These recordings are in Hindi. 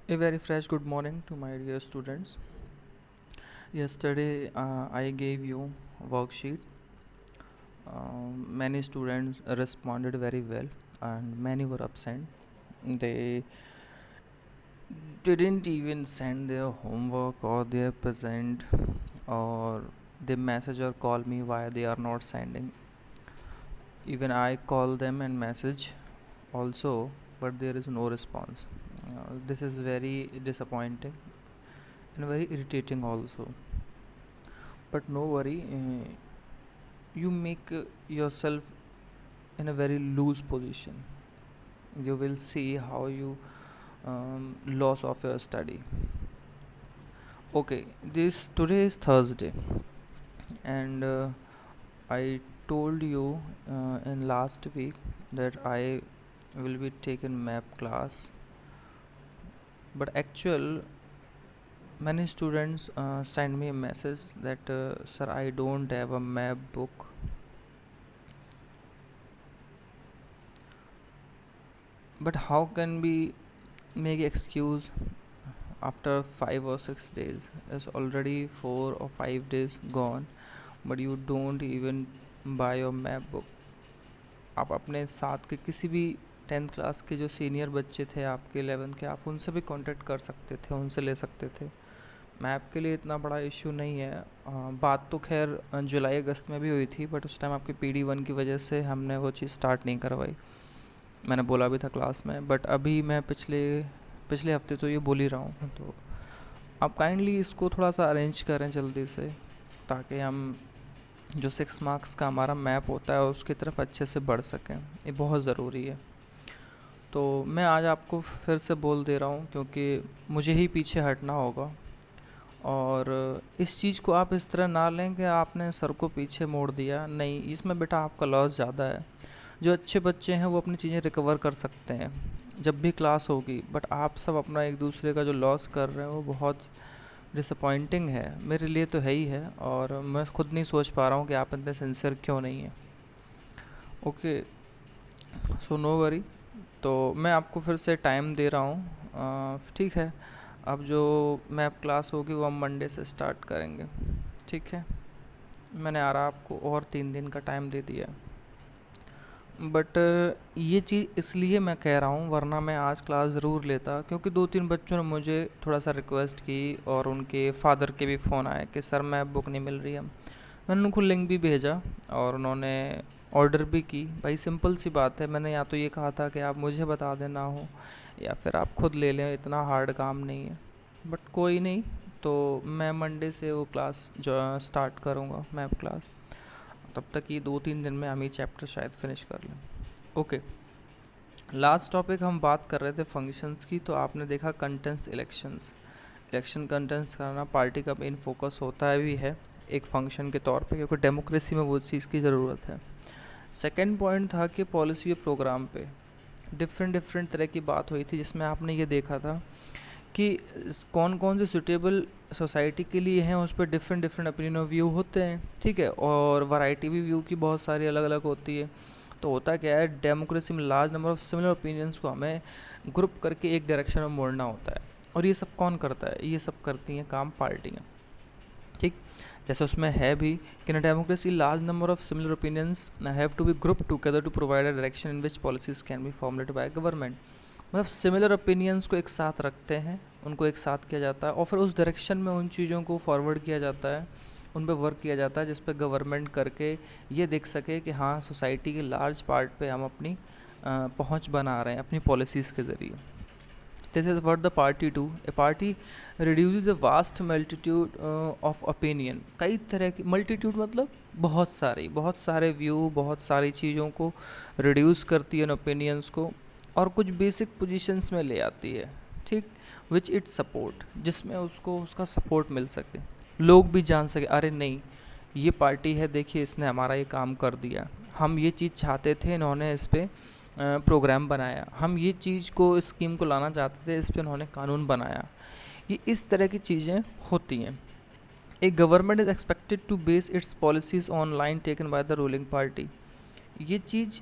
A very fresh good morning to my dear students. Yesterday I gave you a worksheet. Many students responded very well and many were absent. They didn't even send their homework or their present, or they message or call me why they are not sending. Even I call them and message also, but there is no response. This is very disappointing and very irritating also. But no worry, you make yourself in a very loose position. You will see how you loss of your study. Okay, this today is Thursday, and I told you in last week that I will be taking map class, but actual many students send me a message that sir, I don't have a map book. But how can we make excuse after 5 or 6 days? It's already 4 or 5 days gone, but you don't even buy your map book. आप अपने साथ के किसी भी 10th क्लास के जो सीनियर बच्चे थे आपके 11th के, आप उनसे भी कांटेक्ट कर सकते थे, उनसे ले सकते थे। मैप के लिए इतना बड़ा इशू नहीं है। बात तो खैर जुलाई अगस्त में भी हुई थी, बट उस टाइम आपकी PD1 की वजह से हमने वो चीज़ स्टार्ट नहीं करवाई। मैंने बोला भी था क्लास में, बट अभी मैं पिछले पिछले हफ्ते तो ये बोल ही रहा हूँ। तो आप काइंडली इसको थोड़ा सा अरेंज करें जल्दी से, ताकि हम जो 6 मार्क्स का हमारा मैप होता है उसकी तरफ अच्छे से बढ़ सकें। ये बहुत ज़रूरी है। तो मैं आज आपको फिर से बोल दे रहा हूँ, क्योंकि मुझे ही पीछे हटना होगा। और इस चीज़ को आप इस तरह ना लें कि आपने सर को पीछे मोड़ दिया। नहीं, इसमें बेटा आपका लॉस ज़्यादा है। जो अच्छे बच्चे हैं वो अपनी चीज़ें रिकवर कर सकते हैं जब भी क्लास होगी, बट आप सब अपना एक दूसरे का जो लॉस कर रहे हैं वो बहुत डिसअपॉइंटिंग है। मेरे लिए तो है ही है, और मैं खुद नहीं सोच पा रहा हूँ कि आप इतने सिंसियर क्यों नहीं हैं। Okay, so no worry. तो मैं आपको फिर से टाइम दे रहा हूँ, ठीक है। अब जो मैप क्लास होगी वो हम मंडे से स्टार्ट करेंगे, ठीक है। मैंने आ रहा आपको और 3 दिन का टाइम दे दिया है। बट ये चीज़ इसलिए मैं कह रहा हूँ, वरना मैं आज क्लास ज़रूर लेता, क्योंकि 2-3 बच्चों ने मुझे थोड़ा सा रिक्वेस्ट की और उनके फादर के भी फ़ोन आए कि सर मैप बुक नहीं मिल रही है। मैंने उनको लिंक भी भेजा और उन्होंने ऑर्डर भी की। भाई सिंपल सी बात है, मैंने या तो ये कहा था कि आप मुझे बता देना हो या फिर आप खुद ले लें, इतना हार्ड काम नहीं है। बट कोई नहीं, तो मैं मंडे से वो क्लास जो स्टार्ट करूँगा मैप क्लास। तब तक ये 2-3 दिन में हम ये चैप्टर शायद फिनिश कर लें। ओके, लास्ट टॉपिक हम बात कर रहे थे फंक्शंस की। तो आपने देखा कंटेंट्स इलेक्शंस। इलेक्शन कंटेंट्स कराना पार्टी का मेन फोकस होता है भी है एक फंक्शन के तौर पे, क्योंकि डेमोक्रेसी में वो चीज़ की ज़रूरत है। सेकेंड पॉइंट था कि पॉलिसी और प्रोग्राम पे डिफरेंट डिफरेंट तरह की बात हुई थी, जिसमें आपने ये देखा था कि कौन कौन से सुटेबल सोसाइटी के लिए हैं, उस पर different different opinion of view होते हैं, ठीक है। और वैरायटी भी व्यू की बहुत सारी अलग अलग होती है। तो होता क्या है, डेमोक्रेसी में large number of similar opinions को हमें ग्रुप करके एक डायरेक्शन में मोड़ना होता है। और ये सब कौन करता है? ये सब करती हैं काम पार्टियाँ, ठीक। जैसे उसमें है भी कि in democracy large number of similar opinions have to be group together to provide a direction in which policies can be formulated by government. मतलब सिमिलर ओपिनियंस को एक साथ रखते हैं, उनको एक साथ किया जाता है और फिर उस डायरेक्शन में उन चीज़ों को फॉरवर्ड किया जाता है, उन पर वर्क किया जाता है, जिस पर गवर्नमेंट करके ये देख सके कि हाँ, सोसाइटी के लार्ज पार्ट पे हम अपनी पहुंच बना रहे हैं अपनी पॉलिसीज़ के ज़रिए। This is what the party do. A party reduces a vast multitude of opinion. कई तरह की, मल्टीट्यूड मतलब बहुत सारे व्यू, बहुत सारी चीज़ों को रिड्यूस करती है ओपिनियंस को, और कुछ बेसिक पोजीशंस में ले आती है, ठीक। विच इट सपोर्ट, जिसमें उसको उसका सपोर्ट मिल सके, लोग भी जान सके अरे नहीं, ये पार्टी है, देखिए इसने हमारा ये काम कर दिया, हम ये चीज़ चाहते थे, इन्होंने इस पर प्रोग्राम बनाया, हम ये चीज़ को, स्कीम को लाना चाहते थे, इस पर उन्होंने कानून बनाया। ये इस तरह की चीज़ें होती हैं। A government is expected to base its policies on line taken by the ruling party. ये चीज़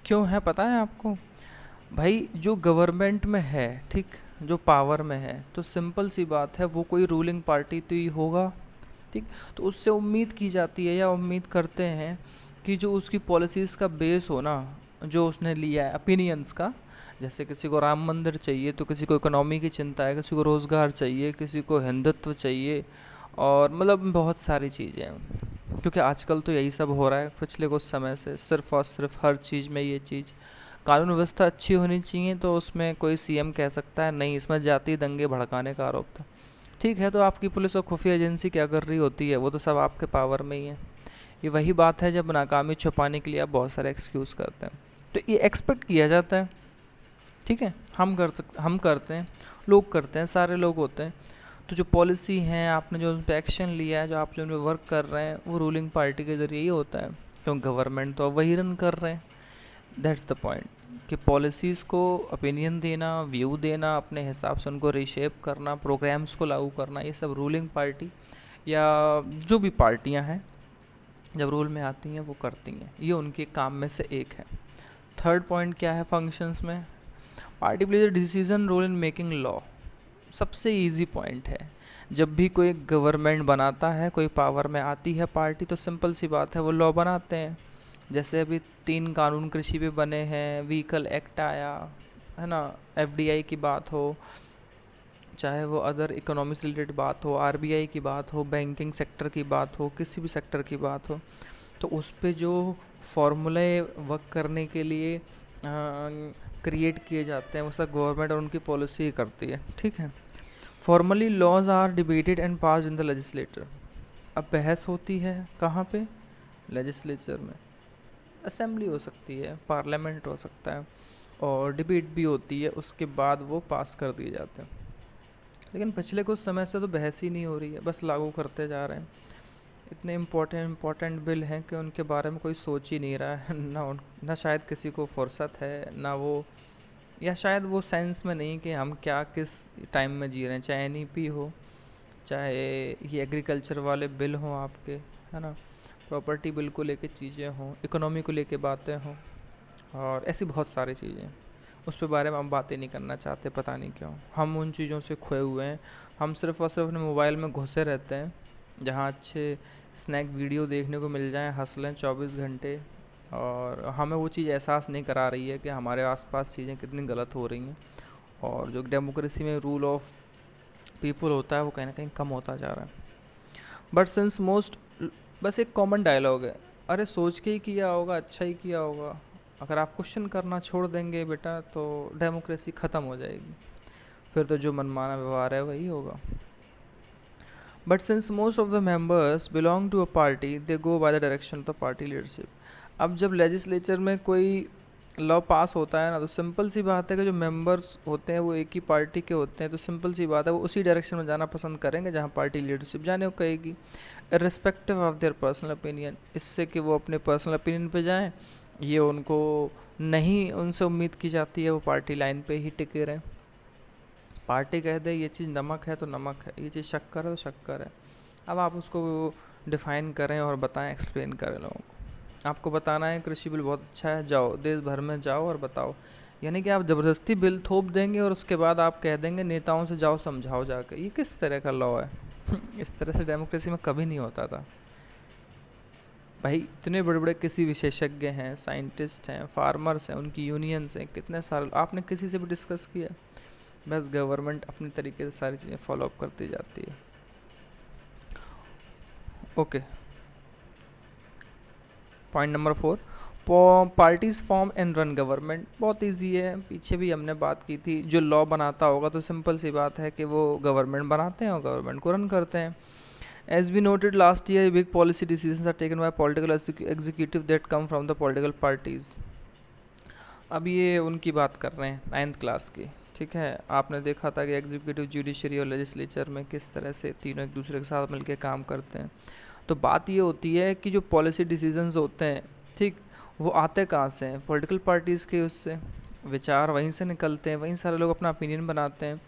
क्यों है पता है आपको? भाई जो गवर्नमेंट में है, ठीक, जो पावर में है, तो सिंपल सी बात है वो कोई रूलिंग पार्टी तो ही होगा, ठीक। तो उससे उम्मीद की जाती है या उम्मीद करते हैं कि जो उसकी पॉलिसीज़ का बेस हो ना, जो उसने लिया है ओपिनियंस का, जैसे किसी को राम मंदिर चाहिए तो किसी को इकोनॉमी की चिंता है, किसी को रोज़गार चाहिए, किसी को हिंदुत्व चाहिए, और मतलब बहुत सारी चीज़ें हैं। क्योंकि आजकल तो यही सब हो रहा है पिछले कुछ समय से, सिर्फ और सिर्फ हर चीज़ में ये चीज़। कानून व्यवस्था अच्छी होनी चाहिए तो उसमें कोई सीएम कह सकता है नहीं इसमें जाति दंगे भड़काने का आरोप था, ठीक है, तो आपकी पुलिस और खुफिया एजेंसी क्या कर रही होती है, वो तो सब आपके पावर में ही है। ये वही बात है जब नाकामी छुपाने के लिए आप बहुत सारे एक्सक्यूज़ करते हैं, तो ये एक्सपेक्ट किया जाता है, ठीक है, हम करते हैं, लोग करते हैं, सारे लोग होते हैं। तो जो पॉलिसी हैं, आपने जो उन पे एक्शन लिया है, जो आप जो उन पे वर्क कर रहे हैं, वो रूलिंग पार्टी के ज़रिए ही होता है, तो गवर्नमेंट तो अब वही रन कर रहे हैं। दैट्स द पॉइंट कि पॉलिसीज़ को ओपिनियन देना, व्यू देना, अपने हिसाब से उनको रीशेप करना, प्रोग्राम्स को लागू करना, ये सब रूलिंग पार्टी या जो भी पार्टियां हैं जब रूल में आती हैं वो करती हैं, ये उनके काम में से एक है। थर्ड पॉइंट क्या है फंक्शंस में? Party plays a decision role in making law. सबसे इजी पॉइंट है, जब भी कोई गवर्नमेंट बनाता है, कोई पावर में आती है पार्टी, तो सिंपल सी बात है वो लॉ बनाते हैं। जैसे अभी 3 कानून कृषि पे बने हैं, व्हीकल एक्ट आया है ना, एफडीआई की बात हो, चाहे वो अदर इकोनॉमी से रिलेटेड बात हो, आरबीआई की बात हो, बैंकिंग सेक्टर की बात हो, किसी भी सेक्टर की बात हो, तो उस पे जो फॉर्मूले वर्क करने के लिए क्रिएट किए जाते हैं वो सब गवर्नमेंट और उनकी पॉलिसी ही करती है, ठीक है। Formally laws are debated and pass in the legislator. अब बहस होती है कहाँ पे? लेजिस्लेचर में। असेंबली हो सकती है, पार्लियामेंट हो सकता है, और डिबेट भी होती है, उसके बाद वो पास कर दिए जाते हैं। लेकिन पिछले कुछ समय से तो बहस ही नहीं हो रही है, बस लागू करते जा रहे हैं। इतने इम्पोर्टेंट बिल हैं कि उनके बारे में कोई सोच ही नहीं रहा है ना शायद किसी को फुर्सत है ना वो, या शायद वो सेंस में नहीं कि हम क्या किस टाइम में जी रहे हैं, चाहे एनईपी हो, चाहे ये एग्रीकल्चर वाले बिल हों आपके, है ना, प्रॉपर्टी बिल को लेके चीज़ें हों, इकोनॉमी को लेके बातें हों, और ऐसी बहुत सारी चीज़ें उस पे बारे में हम बातें नहीं करना चाहते, पता नहीं क्यों हम उन चीज़ों से खोए हुए हैं। हम सिर्फ और सिर्फ अपने मोबाइल में घुसे रहते हैं, जहाँ अच्छे स्नैक वीडियो देखने को मिल जाएं, हंस लें 24 घंटे, और हमें वो चीज़ एहसास नहीं करा रही है कि हमारे आसपास चीज़ें कितनी गलत हो रही हैं, और जो डेमोक्रेसी में रूल ऑफ पीपल होता है वो कहीं ना कहीं कम होता जा रहा है। बट सिंस मोस्ट, बस एक कॉमन डायलॉग है, अरे सोच के ही किया होगा, अच्छा ही किया होगा। अगर आप क्वेश्चन करना छोड़ देंगे बेटा तो डेमोक्रेसी ख़त्म हो जाएगी, फिर तो जो मनमाना व्यवहार है वही होगा। But since most of the members belong to a party they go by the direction of the party leadership. अब जब लेजिस्लेचर में कोई लॉ पास होता है ना, तो सिंपल सी बात है कि जो मेंबर्स होते हैं वो एक ही पार्टी के होते हैं, तो सिंपल सी बात है वो उसी डायरेक्शन में जाना पसंद करेंगे जहाँ पार्टी लीडरशिप जाने को कहेगी, irrespective of their personal opinion. इससे कि वो अपने पर्सनल ओपिनियन पे जाएं, ये उनको नहीं, उनसे उम्मीद की जाती है वो पार्टी लाइन पे ही टिके रहें। पार्टी कह दे ये चीज़ नमक है तो नमक है, ये चीज़ शक्कर है तो शक्कर है। अब आप उसको डिफ़ाइन करें और बताएं, एक्सप्लेन करें लोगों को। आपको बताना है कृषि बिल बहुत अच्छा है, जाओ देश भर में जाओ और बताओ। यानी कि आप ज़बरदस्ती बिल थोप देंगे और उसके बाद आप कह देंगे नेताओं से जाओ समझाओ जाके, ये किस तरह का लॉ है? इस तरह से डेमोक्रेसी में कभी नहीं होता था भाई। इतने बड़े बड़े किसी विशेषज्ञ हैं, साइंटिस्ट हैं, फार्मर्स हैं, उनकी यूनियंस हैं, कितने सारे, आपने किसी से भी डिस्कस किया? बस गवर्नमेंट अपने तरीके से सारी चीज़ें फॉलो अप करती जाती है। Okay, point number 4, parties form and run government. बहुत इजी है, पीछे भी हमने बात की थी। जो लॉ बनाता होगा तो सिंपल सी बात है कि वो गवर्नमेंट बनाते हैं और गवर्नमेंट को रन करते हैं। As we noted last year, big policy decisions are taken by political executive that come from the political parties. अब ये उनकी बात कर रहे हैं 9th क्लास की, ठीक है। आपने देखा था कि एग्जीक्यूटिव, जुडिशरी और लेजिस्लेचर में किस तरह से तीनों एक दूसरे के साथ मिलकर काम करते हैं। तो बात ये होती है कि जो पॉलिसी डिसीजंस होते हैं, ठीक, वो आते कहाँ से हैं? पॉलिटिकल पार्टीज़ के उससे विचार वहीं से निकलते हैं, वहीं सारे लोग अपना ओपिनियन बनाते हैं।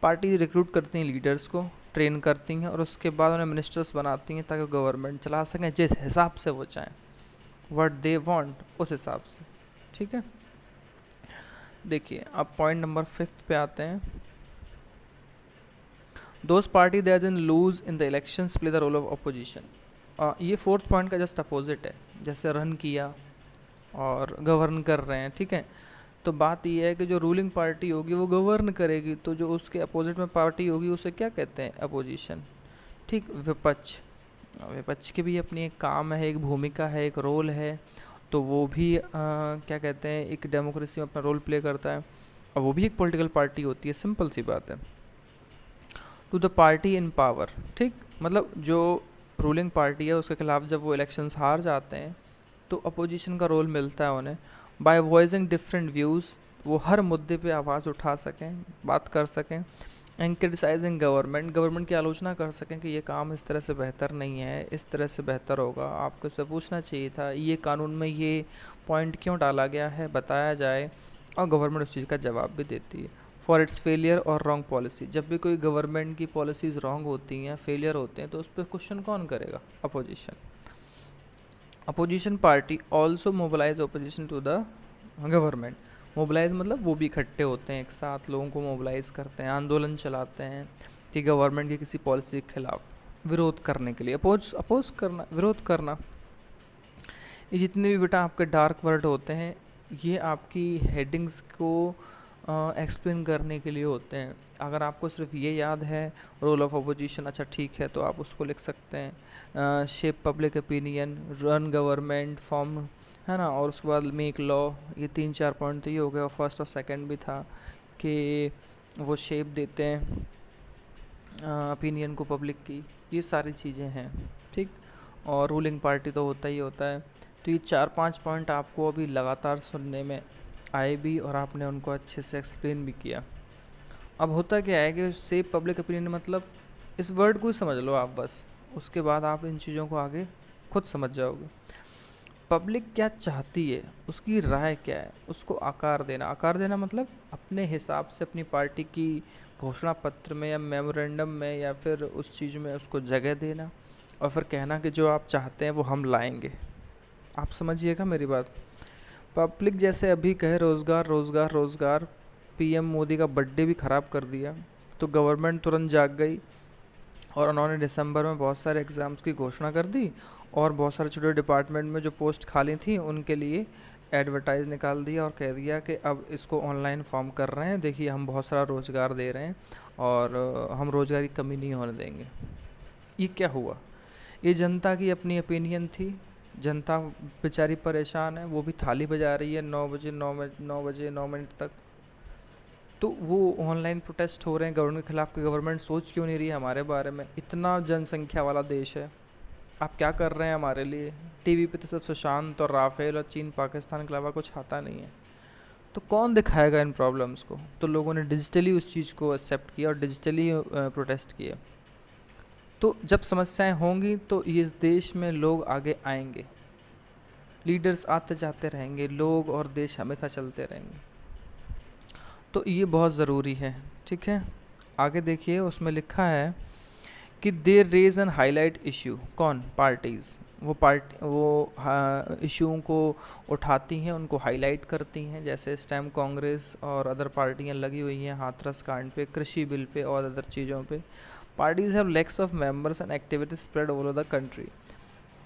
पार्टी रिक्रूट करती हैं लीडर्स को, ट्रेन करती हैं, और उसके बाद उन्हें मिनिस्टर्स बनाती हैं ताकि गवर्नमेंट चला सकें जिस हिसाब से वो चाहें, व्हाट दे वांट, उस हिसाब से, ठीक है। देखिए अब पॉइंट नंबर 5 पे आते हैं। Those party that then lose in the elections play the role of opposition. ये फोर्थ पॉइंट का जस्ट अपोजिट है, जैसे रन किया और गवर्न कर रहे हैं, ठीक है। तो बात ये है कि जो रूलिंग पार्टी होगी वो गवर्न करेगी, तो जो उसके अपोजिट में पार्टी होगी उसे क्या कहते हैं, अपोजिशन, ठीक, विपक्ष। विपक्ष की भी अपनी एक काम है, एक भूमिका है, एक रोल है, तो वो भी क्या कहते हैं, एक डेमोक्रेसी में अपना रोल प्ले करता है, और वो भी एक पॉलिटिकल पार्टी होती है, सिंपल सी बात है। To the party in power, ठीक, मतलब जो रूलिंग पार्टी है उसके खिलाफ जब वो इलेक्शंस हार जाते हैं तो अपोजिशन का रोल मिलता है उन्हें, बाय वॉइसिंग डिफरेंट व्यूज़, वो हर मुद्दे पे आवाज़ उठा सकें, बात कर सकें, एंड क्रिटिसाइजिंग गवर्नमेंट, गवर्नमेंट की आलोचना कर सकें कि ये काम इस तरह से बेहतर नहीं है, इस तरह से बेहतर होगा, आपको इससे पूछना चाहिए था, ये कानून में ये पॉइंट क्यों डाला गया है, बताया जाए, और गवर्नमेंट उस चीज़ का जवाब भी देती है। फॉर इट्स फेलियर और रॉन्ग पॉलिसी, जब भी कोई गवर्नमेंट की पॉलिसीज़ रॉन्ग होती हैं, फेलियर होते हैं, तो उस पर क्वेश्चन कौन करेगा, opposition. Opposition party also mobilize opposition to the government. Mobilize मतलब वो भी इकट्ठे होते हैं, एक साथ लोगों को मोबिलाइज करते हैं, आंदोलन चलाते हैं कि गवर्नमेंट की किसी पॉलिसी के खिलाफ विरोध करने के लिए, अपोज करना, विरोध करना। ये जितने भी बेटा आपके डार्क वर्ड होते हैं, ये आपकी हेडिंग्स को एक्सप्लेन करने के लिए होते हैं। अगर आपको सिर्फ ये याद है रोल ऑफ अपोजिशन, अच्छा ठीक है, तो आप उसको लिख सकते हैं, shape public opinion, run government, form, है ना, और उसके बाद मेक लॉ, ये 3-4 पॉइंट तो ये हो गया, और फर्स्ट और सेकंड भी था कि वो शेप देते हैं ओपिनियन को पब्लिक की, ये सारी चीज़ें हैं, ठीक। और रूलिंग पार्टी तो होता ही होता है। तो ये 4-5 पॉइंट आपको अभी लगातार सुनने में आए भी, और आपने उनको अच्छे से एक्सप्लेन भी किया। अब होता क्या है कि सेफ पब्लिक ओपिनियन मतलब इस वर्ड को ही समझ लो आप बस, उसके बाद आप इन चीज़ों को आगे खुद समझ जाओगे। पब्लिक क्या चाहती है, उसकी राय क्या है, उसको आकार देना। आकार देना मतलब अपने हिसाब से अपनी पार्टी की घोषणा पत्र में या मेमोरेंडम में या फिर उस चीज़ में उसको जगह देना, और फिर कहना कि जो आप चाहते हैं वो हम लाएंगे। आप समझिएगा मेरी बात। पब्लिक जैसे अभी कहे रोज़गार रोज़गार रोज़गार, पीएम मोदी का बर्थडे भी ख़राब कर दिया, तो गवर्नमेंट तुरंत जाग गई और उन्होंने दिसंबर में बहुत सारे एग्ज़ाम्स की घोषणा कर दी, और बहुत सारे छोटे डिपार्टमेंट में जो पोस्ट खाली थी उनके लिए एडवर्टाइज निकाल दिया और कह दिया कि अब इसको ऑनलाइन फॉर्म कर रहे हैं, देखिए हम बहुत सारा रोज़गार दे रहे हैं और हम रोज़गार की कमी नहीं होने देंगे। ये क्या हुआ, ये जनता की अपनी ओपिनियन थी, जनता बेचारी परेशान है, वो भी थाली बजा रही है 9 बजे 9 मिनट तक। तो वो ऑनलाइन प्रोटेस्ट हो रहे हैं गवर्नमेंट के खिलाफ कि गवर्नमेंट सोच क्यों नहीं रही है हमारे बारे में, इतना जनसंख्या वाला देश है, आप क्या कर रहे हैं हमारे लिए। टीवी पे तो सिर्फ सुशांत और राफेल और चीन पाकिस्तान के अलावा कुछ आता नहीं है। तो कौन दिखाएगा इन प्रॉब्लम्स को, तो लोगों ने डिजिटली उस चीज़ को एक्सेप्ट किया और डिजिटली प्रोटेस्ट किए। तो जब समस्याएं होंगी तो इस देश में लोग आगे आएंगे, लीडर्स आते जाते रहेंगे, लोग और देश हमेशा चलते रहेंगे। तो ये बहुत ज़रूरी है, ठीक है। आगे देखिए उसमें लिखा है कि they raise and highlight issue, कौन, पार्टीज़, वो इशूओं को उठाती हैं, उनको हाईलाइट करती हैं, जैसे इस टाइम कांग्रेस और अदर पार्टियां लगी हुई हैं हाथरस कांड पे, कृषि बिल पे और अदर चीज़ों पे। Parties have lakhs of members and activities spread over the country.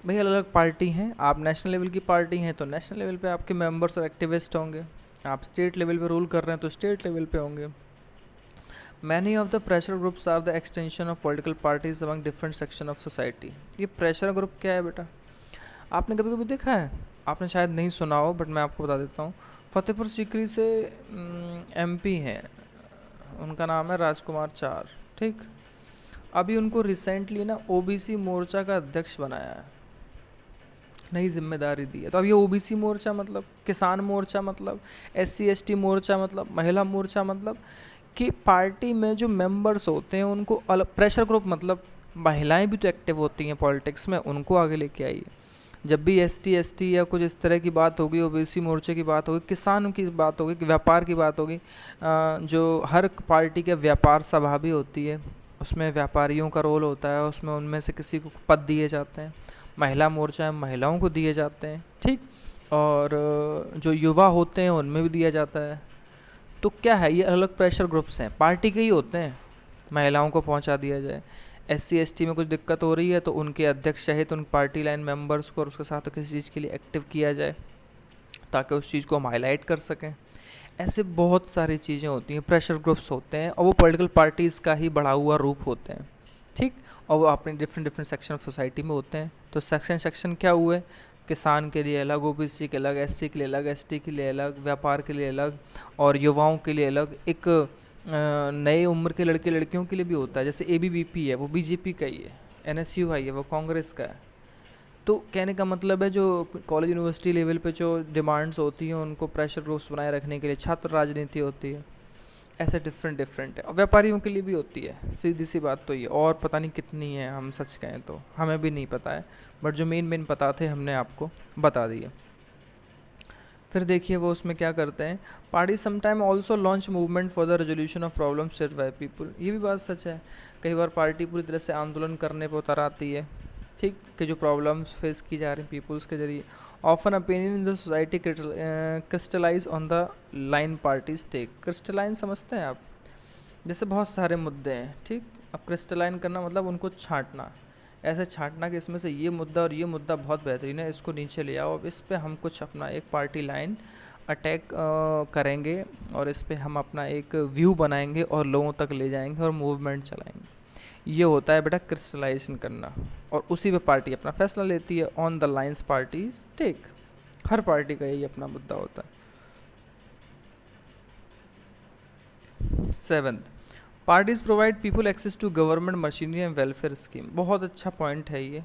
भाई अलग अलग पार्टी हैं, आप नेशनल लेवल की पार्टी हैं तो नेशनल लेवल पे आपके मेंबर्स और एक्टिविस्ट होंगे, आप स्टेट लेवल पे रूल कर रहे हैं तो स्टेट लेवल पे होंगे। Many of the pressure groups are the extension of political parties among different section of society. ये प्रेशर ग्रुप क्या है बेटा, आपने कभी कभी देखा है, आपने शायद नहीं सुना हो बट मैं आपको बता देता हूँ। फतेहपुर सीकरी से एमपी हैं, उनका नाम है राजकुमार चार, ठीक। अभी उनको रिसेंटली ना ओबीसी मोर्चा का अध्यक्ष बनाया है, नई जिम्मेदारी दी है। तो अब ये ओबीसी मोर्चा मतलब, किसान मोर्चा मतलब, एससी एसटी मोर्चा मतलब, महिला मोर्चा मतलब, कि पार्टी में जो मेंबर्स होते हैं उनको अलग, प्रेशर ग्रुप मतलब महिलाएं भी तो एक्टिव होती हैं पॉलिटिक्स में, उनको आगे लेके आइए। जब भी एसटी या कुछ इस तरह की बात होगी, ओबीसी मोर्चे की बात होगी, किसान की बात होगी, कि व्यापार की बात होगी, जो हर पार्टी के व्यापार सभा भी होती है, उसमें व्यापारियों का रोल होता है, उसमें उनमें से किसी को पद दिए जाते हैं। महिला मोर्चा है, महिलाओं को दिए जाते हैं, ठीक। और जो युवा होते हैं उनमें भी दिया जाता है। तो क्या है, ये अलग प्रेशर ग्रुप्स हैं, पार्टी के ही होते हैं। महिलाओं को पहुंचा दिया जाए, SC ST में कुछ दिक्कत हो रही है तो उनके अध्यक्ष सहित उन पार्टी लाइन मेंबर्स को और उसके साथ किसी चीज़ के लिए एक्टिव किया जाए ताकि उस चीज़ को हम हाईलाइट कर सकें। ऐसे बहुत सारी चीज़ें होती हैं, प्रेशर ग्रुप्स होते हैं और वो पॉलिटिकल पार्टीज़ का ही बढ़ा हुआ रूप होते हैं, ठीक। और वो अपने different different section of society में होते हैं। तो सेक्शन सेक्शन क्या हुए, किसान के लिए अलग, OBC के अलग, SC के लिए अलग, ST के लिए अलग, व्यापार के लिए अलग, और युवाओं के लिए अलग। एक नए उम्र के लड़के लड़कियों के लिए भी होता है, जैसे ABVP है वो BJP का ही है, NSUI है वो कांग्रेस का है। तो कहने का मतलब है जो कॉलेज यूनिवर्सिटी लेवल पे जो डिमांड्स होती हैं उनको प्रेशर ग्रुप्स बनाए रखने के लिए छात्र राजनीति होती है, ऐसे डिफरेंट डिफरेंट है। और व्यापारियों के लिए भी होती है, सीधी सी बात तो ये, और पता नहीं कितनी है, हम सच कहें तो हमें भी नहीं पता है, बट जो मेन मेन पता थे हमने आपको बता दिए। फिर देखिए वो उसमें क्या करते हैं, party sometime also launch movement for the resolution of problem set by people. ये भी बात सच है, कई बार पार्टी पूरी तरह से आंदोलन करने पर उतर आती है, ठीक, कि जो प्रॉब्लम्स फेस की जा रही हैं पीपल्स के जरिए। Often opinion in the society crystallize on the line parties take. Crystalline समझते हैं आप, जैसे बहुत सारे मुद्दे हैं, ठीक। अब क्रिस्टलाइन करना मतलब उनको छांटना, ऐसे छांटना कि इसमें से ये मुद्दा और ये मुद्दा बहुत बेहतरीन है, इसको नीचे ले आओ, अब इस पे हम कुछ अपना एक पार्टी लाइन अटैक करेंगे और इस पे हम अपना एक व्यू बनाएंगे और लोगों तक ले जाएंगे और मूवमेंट चलाएंगे। ये होता है बेटा क्रिस्टलाइजेशन करना, और उसी पे पार्टी अपना फैसला लेती है। On the lines parties take, हर पार्टी का यही अपना मुद्दा होता है। 7th, parties provide people access to government machinery and welfare scheme. बहुत अच्छा पॉइंट है ये,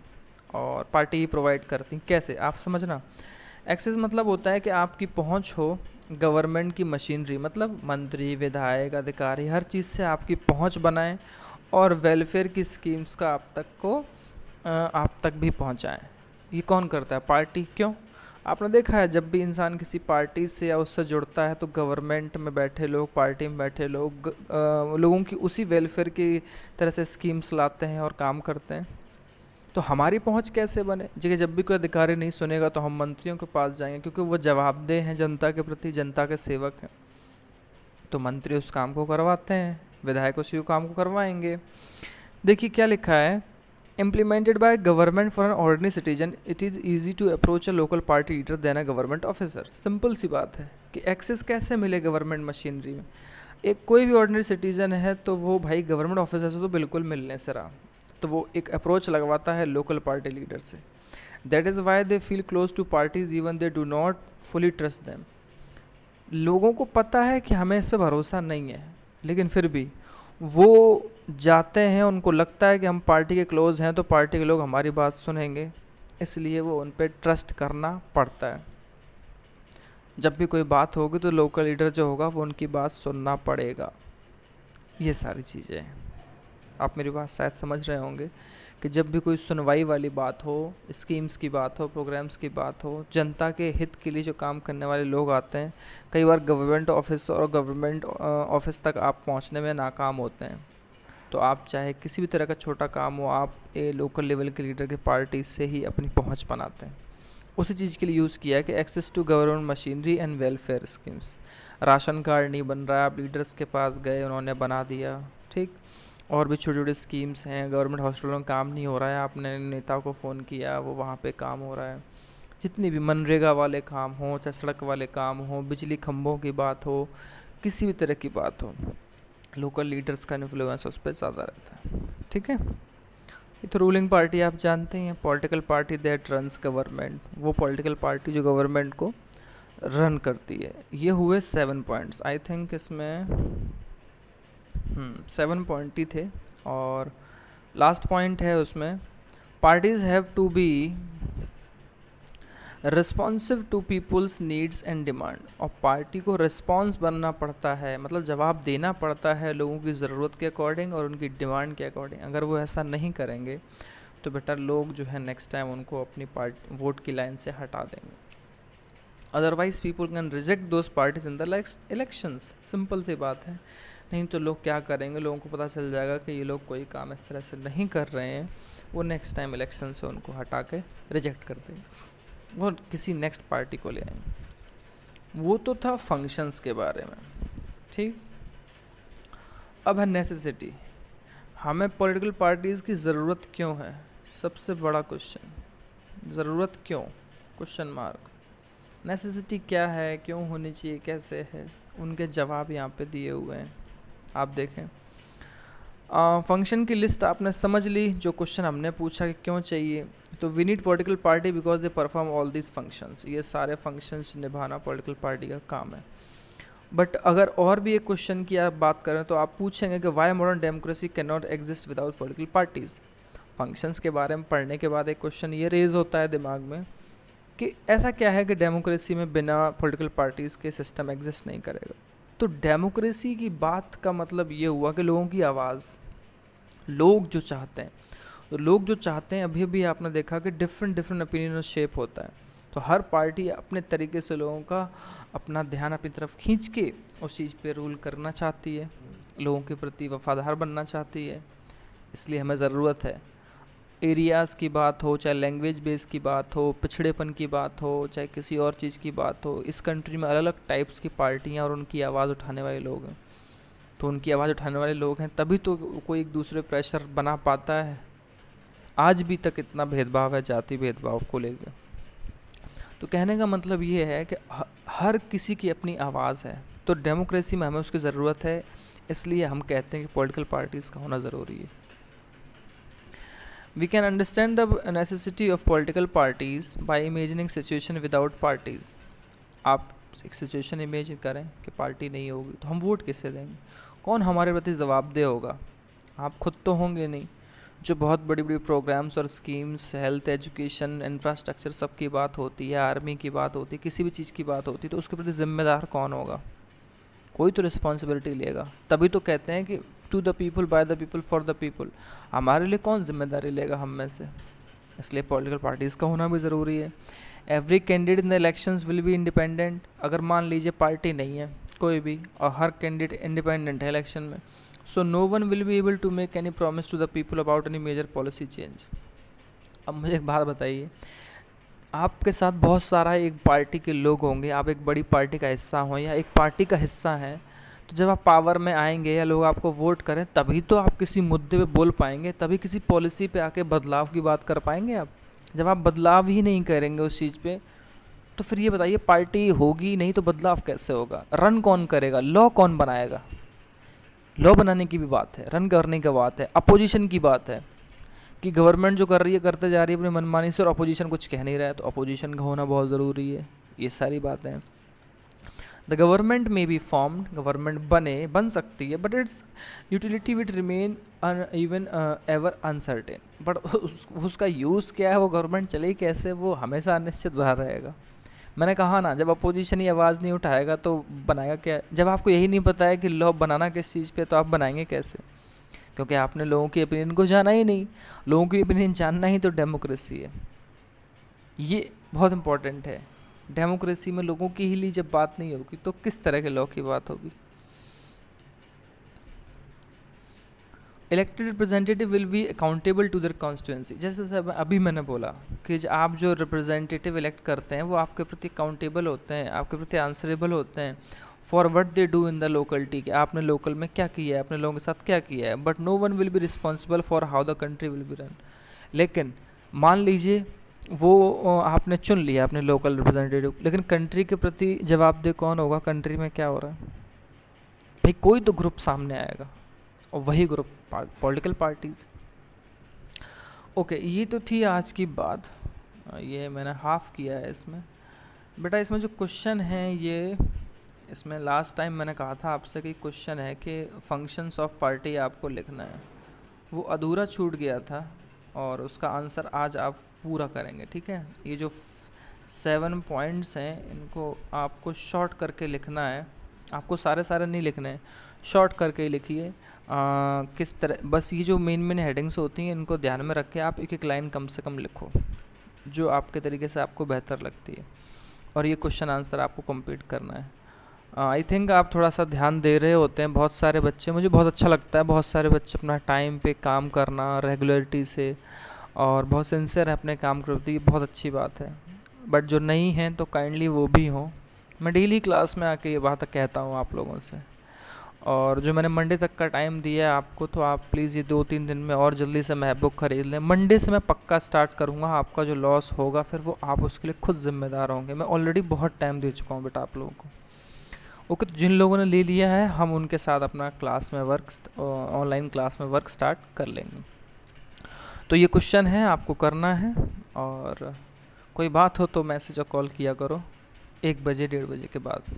और पार्टी ही प्रोवाइड करती हैं। कैसे, आप समझना। एक्सेस मतलब होता है कि आपकी पहुंच हो गवर्नमेंट की मशीनरी, मतलब मंत्री, विधायक, अधिकारी, हर चीज़ से आपकी पहुंच बनाएं, और वेलफेयर की स्कीम्स का आप तक भी पहुंचाएं। ये कौन करता है, पार्टी। क्यों, आपने देखा है जब भी इंसान किसी पार्टी से या उससे जुड़ता है तो गवर्नमेंट में बैठे लोग, पार्टी में बैठे लोग लोगों की उसी वेलफेयर की तरह से स्कीम्स लाते हैं और काम करते हैं। तो हमारी पहुंच कैसे बने, जगह जब भी कोई अधिकारी नहीं सुनेगा तो हम मंत्रियों के पास जाएंगे, क्योंकि वो जवाबदेह हैं जनता के प्रति, जनता के सेवक हैं। तो मंत्री उस काम को करवाते हैं, विधायक उसी काम को करवाएंगे। देखिए क्या लिखा है, implemented by government for an ordinary citizen, it is easy to approach a local party leader then a government officer. Simple सी बात है कि एक्सेस कैसे मिले गवर्नमेंट मशीनरी में। एक कोई भी ऑर्डिनरी सिटीजन है तो वो भाई गवर्नमेंट ऑफिसर से तो बिल्कुल मिलने से रहा, तो वो एक अप्रोच लगवाता है लोकल पार्टी लीडर से। That is why they feel close to parties even they do not fully trust them. लोगों को पता है कि हमें इस पर भरोसा नहीं है, लेकिन फिर भी वो जाते हैं, उनको लगता है कि हम पार्टी के क्लोज हैं तो पार्टी के लोग हमारी बात सुनेंगे, इसलिए वो उन पर ट्रस्ट करना पड़ता है। जब भी कोई बात होगी तो लोकल लीडर जो होगा वो उनकी बात सुनना पड़ेगा। ये सारी चीज़ें हैं, आप मेरी बात शायद समझ रहे होंगे कि जब भी कोई सुनवाई वाली बात हो, स्कीम्स की बात हो, प्रोग्राम्स की बात हो, जनता के हित के लिए जो काम करने वाले लोग आते हैं, कई बार गवर्नमेंट ऑफिस और गवर्नमेंट ऑफिस तक आप पहुंचने में नाकाम होते हैं। तो आप चाहे किसी भी तरह का छोटा काम हो, आप ए लोकल लेवल के लीडर की पार्टी से ही अपनी पहुंच बनाते हैं। उसी चीज़ के लिए यूज़ किया है कि access to government machinery and welfare schemes. Ration card नहीं बन रहा है, आप लीडर्स के पास गए, उन्होंने बना दिया, ठीक। और भी छोटे छोटे स्कीम्स हैं, गवर्नमेंट हॉस्पिटलों में काम नहीं हो रहा है, आपने नेता को फ़ोन किया, वो वहाँ पे काम हो रहा है। जितनी भी मनरेगा वाले काम हो, चाहे सड़क वाले काम हो, बिजली खंभों की बात हो, किसी भी तरह की बात हो, लोकल लीडर्स का इन्फ्लुएंस उस पर ज़्यादा रहता है, ठीक है। ये तो रूलिंग पार्टी आप जानते हैं, political party that runs government, वो पॉलिटिकल पार्टी जो गवर्नमेंट को रन करती है। ये हुए 7 पॉइंट्स, आई थिंक इसमें 7 पॉइंट ही थे। और लास्ट पॉइंट है उसमें, parties have to be responsive to peoples needs and demand. और पार्टी को रिस्पॉन्स बनना पड़ता है, मतलब जवाब देना पड़ता है लोगों की ज़रूरत के अकॉर्डिंग और उनकी डिमांड के अकॉर्डिंग। अगर वो ऐसा नहीं करेंगे तो बेटा लोग जो है नेक्स्ट टाइम उनको अपनी वोट की लाइन से हटा देंगे। Otherwise people can reject those parties in the elections. Simple सी बात है, नहीं तो लोग क्या करेंगे, लोगों को पता चल जाएगा कि ये लोग कोई काम इस तरह से नहीं कर रहे हैं, वो नेक्स्ट टाइम इलेक्शन से उनको हटा के रिजेक्ट कर देंगे, वो किसी नेक्स्ट पार्टी को ले आएंगे। वो तो था फंक्शंस के बारे में, ठीक। अब है नेसेसिटी, हमें पॉलिटिकल पार्टीज़ की ज़रूरत क्यों है? सबसे बड़ा क्वेश्चन, ज़रूरत क्यों? Question mark. नेसेसिटी क्या है, क्यों होनी चाहिए, कैसे है, उनके जवाब यहाँ पे दिए हुए हैं, आप देखें। फंक्शन की लिस्ट आपने समझ ली, जो क्वेश्चन हमने पूछा कि क्यों चाहिए, तो we need political party because they perform all this functions, ये सारे फंक्शंस निभाना पॉलिटिकल पार्टी का काम है। बट अगर और भी एक क्वेश्चन की आप बात करें तो आप पूछेंगे कि why modern democracy can not exist without political parties. Functions के बारे में पढ़ने के बाद एक क्वेश्चन ये रेज होता है दिमाग में कि ऐसा क्या है कि डेमोक्रेसी में बिना पॉलिटिकल पार्टीज़ के सिस्टम एग्जिस्ट नहीं करेगा। तो डेमोक्रेसी की बात का मतलब ये हुआ कि लोगों की आवाज़, लोग जो चाहते हैं, तो लोग जो चाहते हैं, अभी अभी आपने देखा कि डिफरेंट डिफरेंट ओपिनियन शेप होता है, तो हर पार्टी अपने तरीके से लोगों का अपना ध्यान अपनी तरफ खींच के उस चीज़ पे रूल करना चाहती है, लोगों के प्रति वफादार बनना चाहती है। इसलिए हमें ज़रूरत है, एरियाज़ की बात हो, चाहे लैंग्वेज बेस की बात हो, पिछड़ेपन की बात हो, चाहे किसी और चीज़ की बात हो, इस कंट्री में अलग अलग टाइप्स की पार्टियाँ और उनकी आवाज़ उठाने वाले लोग हैं। तो उनकी आवाज़ उठाने वाले लोग हैं तभी तो कोई एक दूसरे प्रेशर बना पाता है। आज भी तक इतना भेदभाव है जाति भेदभाव को लेकर। तो कहने का मतलब ये है कि हर किसी की अपनी आवाज़ है, तो डेमोक्रेसी में हमें उसकी ज़रूरत है, इसलिए हम कहते हैं कि पॉलिटिकल पार्टीज़ का होना ज़रूरी है। We can understand the necessity of political parties by imagining situation without parties. आप एक सिचुएशन इमेजिन करें कि पार्टी नहीं होगी तो हम वोट किससे देंगे, कौन हमारे प्रति जवाबदेह होगा? आप खुद तो होंगे नहीं। जो बहुत बड़ी बड़ी प्रोग्राम्स और स्कीम्स, हेल्थ, एजुकेशन, इंफ्रास्ट्रक्चर, सब की बात होती है, आर्मी की बात होती है, किसी भी चीज़ की बात होती है, तो उसके प्रति जिम्मेदार कौन होगा? कोई तो रिस्पॉन्सिबिलिटी लेगा। तभी तो कहते हैं कि to the people, by the people, for the people. हमारे लिए कौन जिम्मेदारी लेगा हम में से? इसलिए पॉलिटिकल पार्टीज़ का होना भी ज़रूरी है। Every candidate in the elections will be independent. अगर मान लीजिए पार्टी नहीं है कोई भी और हर कैंडिडेट इंडिपेंडेंट है इलेक्शन में, so no one will be able to make any promise to the people about any major policy change. अब मुझे एक बात बताइए, आपके साथ बहुत सारा एक पार्टी के लोग होंगे, आप एक बड़ी पार्टी का हिस्सा हो या एक पार्टी का हिस्सा हैं, तो जब आप पावर में आएंगे या लोग आपको वोट करें तभी तो आप किसी मुद्दे पे बोल पाएंगे, तभी किसी पॉलिसी पे आके बदलाव की बात कर पाएंगे आप। जब आप बदलाव ही नहीं करेंगे उस चीज़ पे, तो फिर ये बताइए पार्टी होगी नहीं तो बदलाव कैसे होगा? रन कौन करेगा? लॉ कौन बनाएगा? लॉ बनाने की भी बात है, रन करने की बात है, अपोजिशन की बात है कि गवर्नमेंट जो कर रही है करते जा रही है अपनी मनमानी से और अपोजिशन कुछ कह नहीं रहा है, तो अपोजिशन का होना बहुत ज़रूरी है। ये सारी बातें हैं। The government may be formed, government बन सकती है, but its utility with remain even ever uncertain. But उसका यूज़ क्या है, वो गवर्नमेंट चले कैसे, वो हमेशा अनिश्चित बना रहेगा। मैंने कहा ना, जब अपोजिशन ही आवाज़ नहीं उठाएगा तो बनाएगा क्या? जब आपको यही नहीं पता है कि लॉ बनाना किस चीज़ पे, तो आप बनाएंगे कैसे? क्योंकि आपने लोगों की ओपिनियन को जाना ही नहीं। लोगों की ओपिनियन जानना ही तो डेमोक्रेसी है। ये बहुत इंपॉर्टेंट है। डेमोक्रेसी में लोगों की ही लिए जब बात नहीं होगी तो किस तरह के लॉ की बात होगी? Elected representative will be accountable to their constituency. जैसे सब अभी मैंने बोला कि आप जो रिप्रेजेंटेटिव इलेक्ट करते हैं वो आपके प्रति अकाउंटेबल होते हैं, आपके प्रति आंसरेबल होते हैं for what they do in the locality, कि आपने लोकल में क्या किया है, अपने लोगों के साथ क्या किया है। But no one will be responsible for how the country will be run. लेकिन मान लीजिए वो आपने चुन लिया अपने लोकल रिप्रेजेंटेटिव, लेकिन कंट्री के प्रति जवाबदेह कौन होगा? कंट्री में क्या हो रहा है भाई, कोई तो ग्रुप सामने आएगा और वही ग्रुप पॉलिटिकल पार्टीज। ओके, ये तो थी आज की बात। ये मैंने हाफ किया है इसमें। बेटा इसमें जो क्वेश्चन है ये, इसमें लास्ट टाइम मैंने कहा था आपसे कि क्वेश्चन है कि फंक्शंस ऑफ पार्टी आपको लिखना है, वो अधूरा छूट गया था और उसका आंसर आज आप पूरा करेंगे। ठीक है, ये जो 7 पॉइंट्स हैं इनको आपको शॉर्ट करके लिखना है। आपको सारे सारे नहीं लिखने हैं, शॉर्ट करके ही लिखिए। किस तरह, बस ये जो मेन मेन हेडिंग्स होती हैं इनको ध्यान में रख के आप एक एक लाइन कम से कम लिखो जो आपके तरीके से आपको बेहतर लगती है, और ये क्वेश्चन आंसर आपको कंप्लीट करना है। आई थिंक आप थोड़ा सा ध्यान दे रहे होते हैं। बहुत सारे बच्चे, मुझे बहुत अच्छा लगता है, बहुत सारे बच्चे अपना टाइम पे काम करना रेगुलरिटी से और बहुत सिंसियर है अपने काम के प्रति, बहुत अच्छी बात है। बट जो नहीं हैं तो काइंडली वो भी हों। मैं डेली क्लास में आके ये बात कहता हूँ आप लोगों से। और जो मैंने मंडे तक का टाइम दिया है आपको, तो आप प्लीज़ ये 2-3 दिन में और जल्दी से मैकबुक ख़रीद लें। मंडे से मैं पक्का स्टार्ट करूँगा, आपका जो लॉस होगा फिर वो आप उसके लिए खुद ज़िम्मेदार होंगे। मैं ऑलरेडी बहुत टाइम दे चुका हूँ बेटा आप लोगों को। ओके, तो जिन लोगों ने ले लिया है हम उनके साथ अपना क्लास में वर्क ऑनलाइन क्लास में वर्क स्टार्ट कर लेंगे। तो ये क्वेश्चन है, आपको करना है, और कोई बात हो तो मैसेज और कॉल किया करो 1 बजे 1:30 बजे के बाद।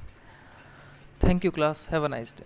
Thank you class, have a nice day.